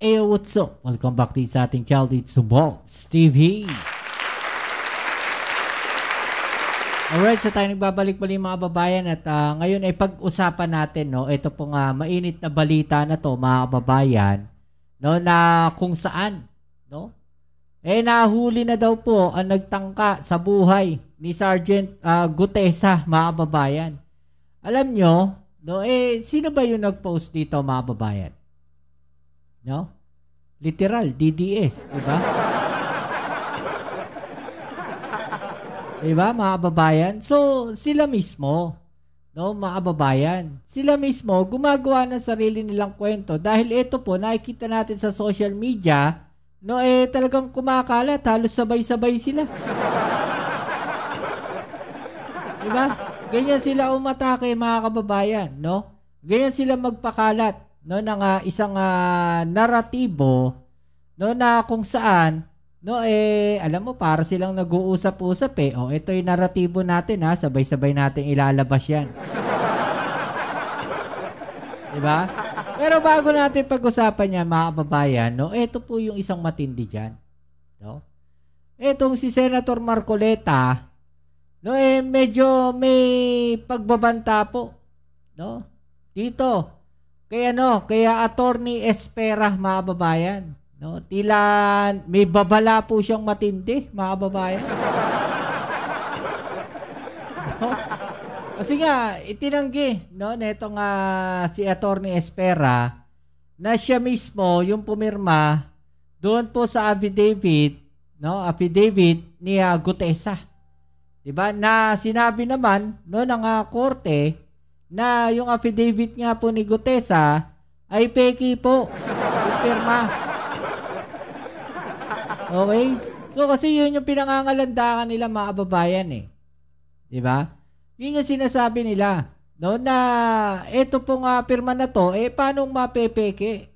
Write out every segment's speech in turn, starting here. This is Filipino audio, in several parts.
Hey, what's up? Welcome back to sa ating child. It's Boss TV. Alright, so tayo nagbabalik muli mga babayan at ngayon ay pag-usapan natin, no, ito pong mainit na balita na to mga babayan, no, na kung saan, no, nahuli na daw po ang nagtangka sa buhay ni Sergeant Gutesa mga babayan. Alam nyo, no, sino ba yung nag-post dito mga babayan? No? Literal, DDS, diba? Diba, mga kababayan? So, sila mismo, no, mga kababayan, sila mismo gumagawa ng sarili nilang kwento dahil ito po, nakikita natin sa social media, no, talagang kumakalat, halos sabay-sabay sila. Diba? Ganyan sila umatake, mga kababayan, no? Ganyan sila magpakalat, no, ng isang naratibo, no, na kung saan, no, alam mo, para silang nag-uusap-usap ito yung naratibo natin sabay-sabay natin ilalabas yan. Diba? Pero bago natin pag-usapan yan, mga kababayan, no, ito po yung isang matindi dyan. No? Itong si Senator Marcoleta, no, medyo may pagbabanta po, no, dito. Kaya Attorney Espera, mga kababayan. No, tila may babala po siyang matindi, mga kababayan. No? Kasi nga, itinanggi, no, netong si Attorney Espera na siya mismo yung pumirma doon po sa affidavit, no, affidavit ni Gutesa. 'Di ba? Na sinabi naman, no, ng korte na yung affidavit nga po ni Gutesa ay peki po, yung pirma. Okay? So, kasi yun yung pinangangalandakan nila, mga kababayan Diba? Yun yung sinasabi nila. No, na ito pong pirma na to, paano mapepeke?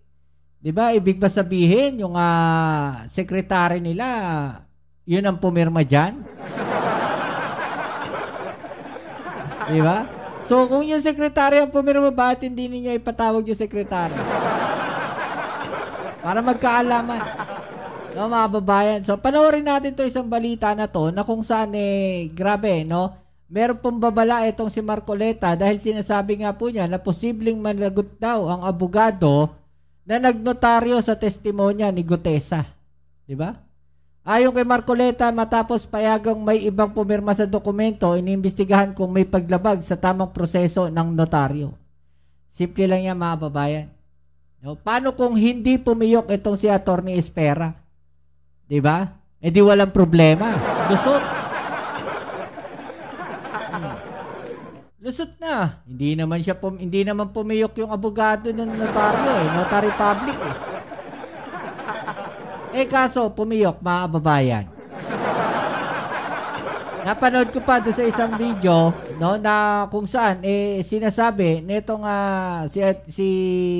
Diba? Ibig ba sabihin, yung sekretary nila, yun ang pumirma dyan? Diba? So, kung yung sekretary ang pumirma, bakit hindi ninyo ipatawag yung sekretary? Para magkaalaman. No, mga babayan. So, panoorin natin to isang balita na to na kung saan grabe, no? Meron pong babala itong si Marcoleta dahil sinasabi nga po niya na posibleng managot daw ang abogado na nagnotaryo sa testimonya ni Gutesa. Diba? Ayon kay Marcoleta, matapos payagang may ibang pumirma sa dokumento, iniimbestigahan kung may paglabag sa tamang proseso ng notaryo. Simple lang yan, mga babayan. No? Paano kung hindi pumiyok itong si Attorney Espera? Diba? Di walang problema. Lusot. Lusot na. Hindi naman pumiyok yung abogado ng notaryo notary public kaso pumiyok, mga kababayan. Napanood ko pa doon sa isang video, no, na kung saan sinasabi nitong si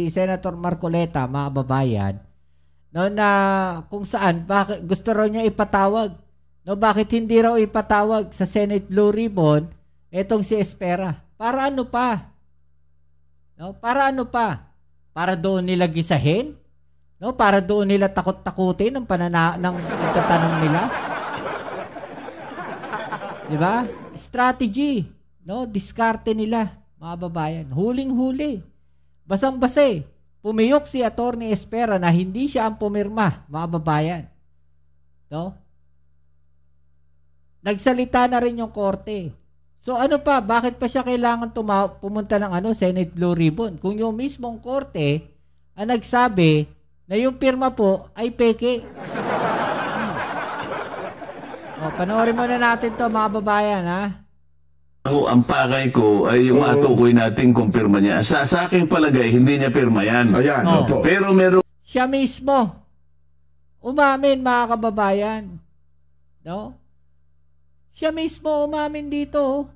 Senator Marcoleta, mga kababayan, no, na kung saan bakit gusto raw niya ipatawag, no, bakit hindi raw ipatawag sa Senate Blue Ribbon etong si Espera, para ano pa, no, para ano pa, para doon nila gisahin, no, para doon nila takot-takutin ng ng pagtatanong nila, di ba? Strategy, no, diskarte nila, mga babayan, huling-huli, basang-basa pumiyok si Attorney Espera na hindi siya ang pumirma, mga babayan. No? Nagsalita na rin yung korte. So ano pa, bakit pa siya kailangan pumunta ng Senate Blue Ribbon? Kung yung mismong korte ang nagsabi na yung pirma po ay peke. Panoorin muna natin to, mga babayan, Ang pakay ko ay yung matukoy natin kung pirma niya. Sa aking palagay, hindi niya pirma yan. Ayan, opo. Pero meron siya mismo umamin, mga kababayan. No? Siya mismo umamin dito.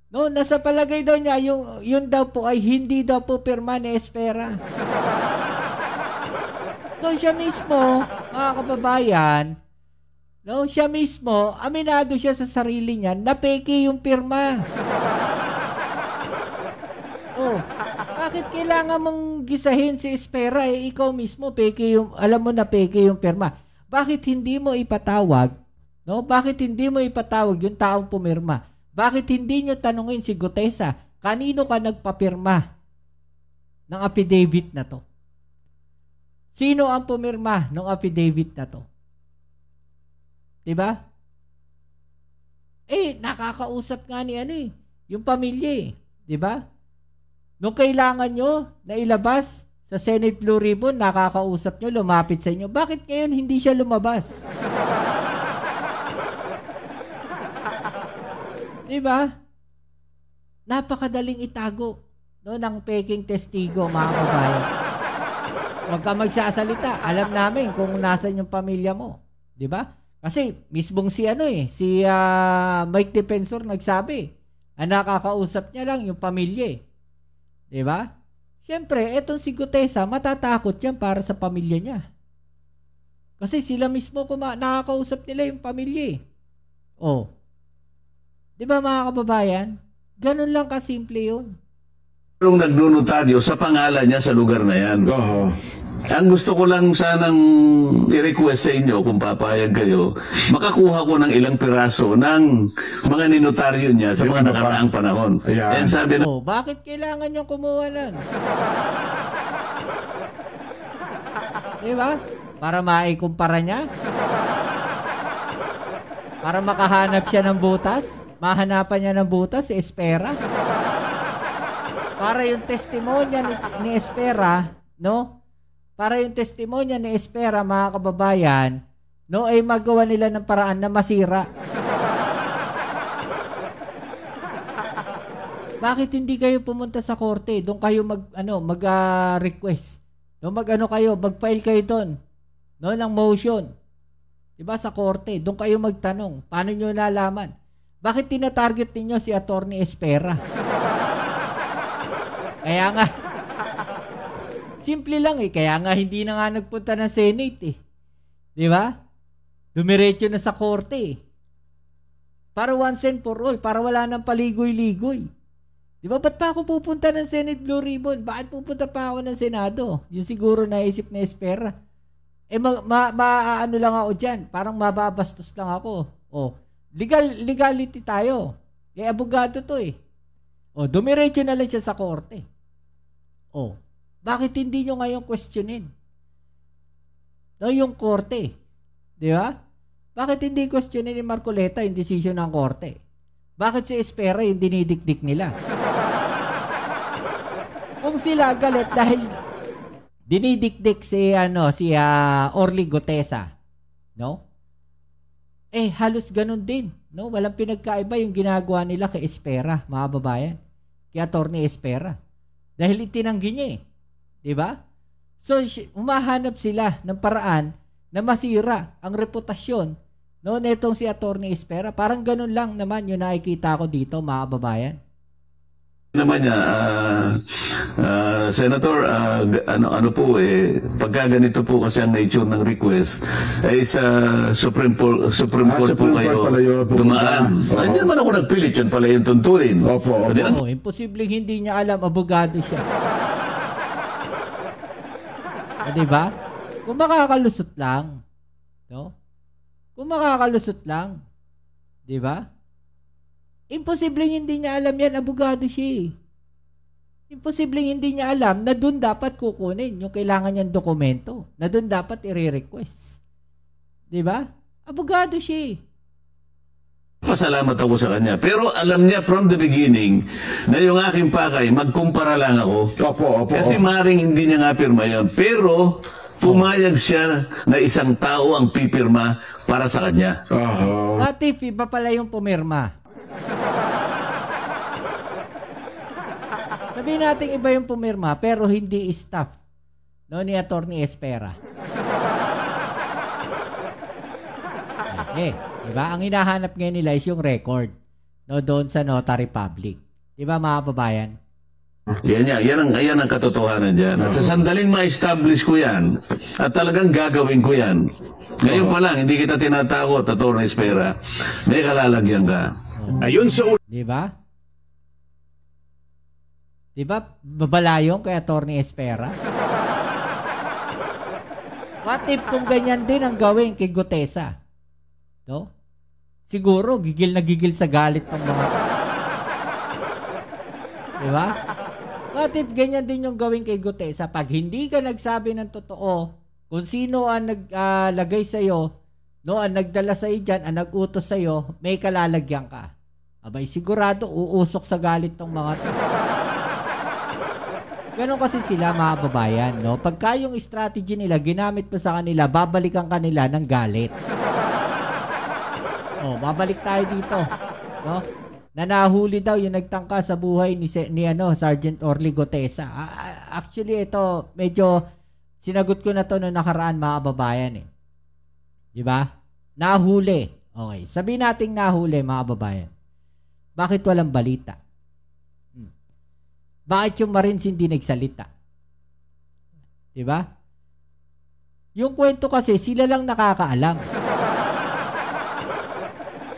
No, nasa palagay daw niya, yun daw po ay hindi daw po pirma ni Espera. So siya mismo, mga kababayan, no, siya mismo, aminado siya sa sarili niya na peke yung pirma. Bakit kailangan mong gisahin si Espera? Ikaw mismo, peke yung, alam mo na peke yung pirma. Bakit hindi mo ipatawag, no? Bakit hindi mo ipatawag yung taong pumirma? Bakit hindi nyo tanungin si Gutesa, kanino ka nagpapirma ng affidavit na to? Sino ang pumirma ng affidavit na to? Diba? Nakakausap nga ni yung pamilya Diba? Nung kailangan nyo na ilabas sa Senate Blue Ribbon, nakakausap nyo, lumapit sa inyo. Bakit ngayon hindi siya lumabas? Diba? Napakadaling itago ng peking testigo, mga kababayan. Huwag ka magsasalita. Alam namin kung nasan yung pamilya mo. Diba? Kasi mismong si Mike Defensor nagsabi, ang nakakausap niya lang yung pamilya Diba? Siyempre, etong si Gutesa, matatakot yan para sa pamilya niya. Kasi sila mismo nakakausap nila yung pamilya Diba mga kababayan? Ganun lang kasimple yun. Yung nagnunotaryo sa pangalan niya sa lugar na yan. Ang gusto ko lang sanang i-request sa inyo, kung papayag kayo, makakuha ko ng ilang piraso ng mga ninotaryo niya sa mga nakaraang panahon. Yan sabi na, bakit kailangan niyang kumuha lang? Diba? Para maikumpara niya? Para makahanap siya ng butas? Mahanapan niya ng butas si Espera? Para yung testimonya ni Espera, no? Para yung testimonya ni Espera, mga kababayan, no, ay magawa nila ng paraan na masira. Bakit hindi kayo pumunta sa korte? Doon kayo mag-request. No, mag-file kayo doon. No, ng motion. 'Di ba sa korte? Doon kayo magtanong. Paano niyo nalaman? Bakit tina-target niyo si Attorney Espera? Kaya nga simple lang kaya nga hindi na nga nagpunta ng Senate 'Di ba? Dumiretso na sa korte Para once and for all, para wala nang paligoy-ligoy. 'Di ba? Ba't pa ako pupunta ng Senate Blue Ribbon? Bakit pupunta pa ako ng Senado? Yung siguro naisip na Espera. Ano lang ako diyan, parang mababastos lang ako. Legality tayo. Abogado to dumiretso na lang siya sa korte. Bakit hindi nyo ngayon questionin? Yung korte. Di ba? Bakit hindi questionin ni Marcoleta yung decision ng korte? Bakit si Espera yung dinidikdik nila? Kung sila galit dahil dinidikdik si Orly Gutesa, no? Halos ganun din, no? Walang pinagkaiba yung ginagawa nila kay Espera, mga babayan. Kay Attorney Espera. Dahil itinanggi niya Diba? So, humahanap sila ng paraan na masira ang reputasyon netong si Attorney Espera. Parang ganun lang naman yung nakikita ko dito, mga babayan. Naman niya, Senator, pagka ganito po kasi ang nature ng request, sa Supreme Court po kayo dumaan. Hindi naman ako nagpilit, yun pala yung tunturin. Imposibleng hindi niya alam, abogado siya. Diba? Kung makakalusot lang, no? Kung makakalusot lang, diba? Imposibleng hindi niya alam yan, abogado siya Imposibleng hindi niya alam na doon dapat kukunin yung kailangan niyang dokumento, na doon dapat i-request. Diba? Abogado siya Pasalamat ako sa kanya. Pero alam niya from the beginning na yung aking pakay, magkumpara lang ako. Kasi maring hindi niya nga pirma yun. Pero pumayag siya na isang tao ang pipirma para sa kanya. What if iba pala yung pumirma? Sabihin natin iba yung pumirma pero hindi staff ni Attorney Espera. Diba? Ang hinahanap ngayon nila is yung record doon sa notary public. Diba mga kababayan? Yan ang katotohanan dyan. At sa sandaling ma-establish ko yan, at talagang gagawin ko yan, ngayon pa lang, hindi kita tinatakot, Attorney Espera. May kalalagyan ka. Ayun sa diba? Di ba? Babalayon kay Atty. Espera. What if kung ganyan din ang gawin kay Gutesa? No? Siguro, gigil na gigil sa galit ng mga to. Di ba? What if ganyan din yung gawin kay Gutesa? Pag hindi ka nagsabi ng totoo, kung sino ang naglagay sa'yo, no, ang nagdala sa'yo dyan, ang nag-utos sa'yo, may kalalagyan ka. Abay, sigurado, uusok sa galit ng mga to. Ganon kasi sila, mga babayan, no? Pagka yung strategy nila, ginamit pa sa kanila, babalikan kanila ng galit. Oh, babalik tayo dito, no? Na nahuli daw yung nagtangka sa buhay ni Sergeant Orly Gutesa. Actually, ito, medyo sinagot ko na to noong nakaraan, mga babayan, eh. Di ba? Nahuli. Okay, sabihin nating nahuli, mga babayan. Bakit walang balita? Bakit yung Marines hindi nagsalita? Diba? Yung kwento kasi, sila lang nakakaalam.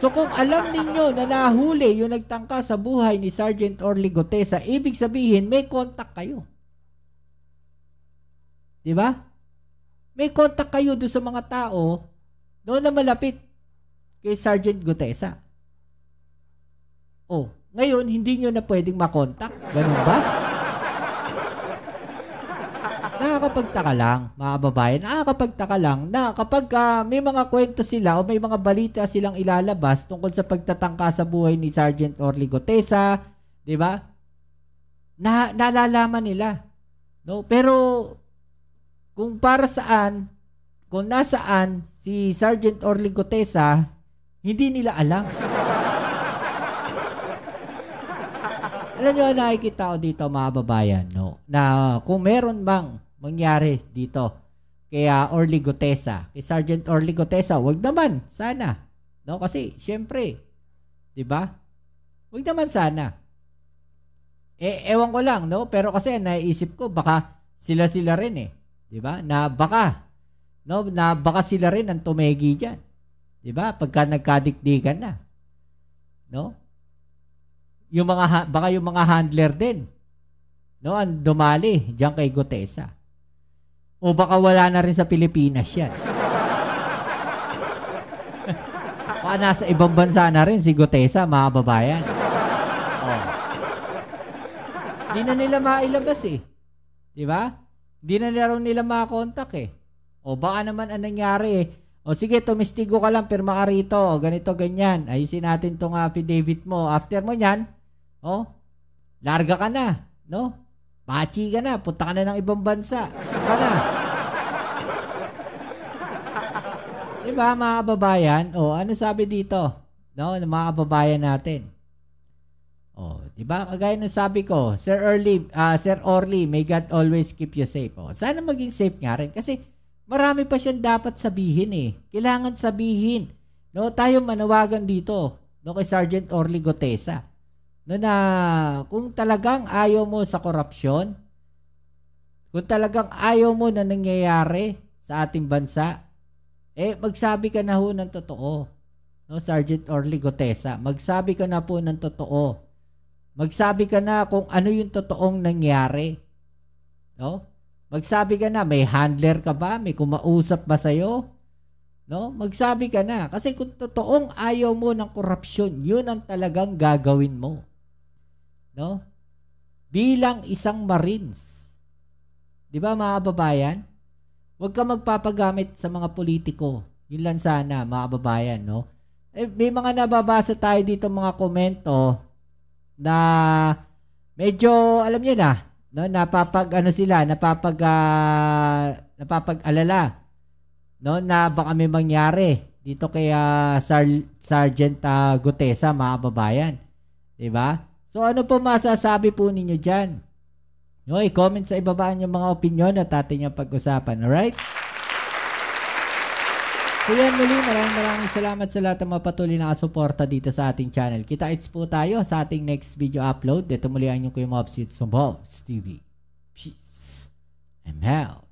So kung alam ninyo na nahuli yung nagtangka sa buhay ni Sergeant Orly Gutesa, ibig sabihin, may contact kayo. Diba? May contact kayo doon sa mga tao doon na malapit kay Sergeant Gutesa. Oh, ngayon, hindi nyo na pwedeng makontak. Ganun ba? Nakakapagtaka lang, mga babayan. Nakakapagtaka lang na kapag may mga kwento sila o may mga balita silang ilalabas tungkol sa pagtatangka sa buhay ni Sergeant Orly Gutesa, di ba? Nalalaman nila. No? Pero kung para saan, kung nasaan si Sergeant Orly Gutesa, hindi nila alam. Alam nyo, nakikita ko dito, mga babayan, no, na kung meron bang mangyari dito kay Orly Gutesa, kay Sergeant Orly Gutesa, wag naman, sana. No, kasi, syempre, di ba? Wag naman sana. Ewan ko lang, no? Pero kasi, naisip ko, baka sila rin, eh. Di ba? Na baka sila rin ang tumegi dyan. Di ba? Pagka nagkadikdikan na. No? Baka yung mga handler din, no, ang dumali diyan kay Gutesa. O baka wala na rin sa Pilipinas yan. Baka nasa ibang bansa na rin si Gutesa, mga babayan. Oh. Di na nila mailabas, eh. Di ba? Di na nila makakontak, eh. O baka naman ang nangyari, eh. O sige, tumistigo ka lang, pirma ka rito. O ganito, ganyan. Ayusin natin tong affidavit mo. After mo yan, larga ka na, no? Bachi ka na, punta ka na ng ibang bansa. Punta na. Diba, mga kababayan? Ano sabi dito? No, ng mga kababayan natin. Diba, kagaya ng sabi ko, Sir Orly, may God always keep you safe. Sana maging safe nga rin. Kasi, marami pa siyang dapat sabihin, eh. Kailangan sabihin. No, tayo manawagan dito, no, kay Sergeant Orly Gutesa. No, na kung talagang ayaw mo sa korupsyon, kung talagang ayaw mo na nangyayari sa ating bansa, magsabi ka na ho ng totoo. No, Sergeant Orly Gutesa, magsabi ka na po ng totoo. Magsabi ka na kung ano yung totoong nangyari. No? Magsabi ka na, may handler ka ba? May kumausap ba sa'yo? No? Magsabi ka na. Kasi kung totoong ayaw mo ng korupsyon, yun ang talagang gagawin mo. No? Bilang isang Marines. Di ba, mga babayan? Huwag ka magpapagamit sa mga politiko. Yun lang sana, mga babayan, no? May mga nababasa tayo dito, mga komento na medyo, alam niyo na, no, napapag-alala, no, na baka may mangyari dito kay Sergeant Gutesa, mga babayan. 'Di ba? So ano po masasabi po ninyo diyan? No, i-comment sa ibaba niyo mga opinion at ating yung pag-usapan, alright? So yan muli, maraming salamat sa lahat ng mga patuloy na kasuporta dito sa ating channel. Kita-its po tayo sa ating next video upload. Dito muli ang inyong Kuya Mobs, it's Mobs TV. Peace and out.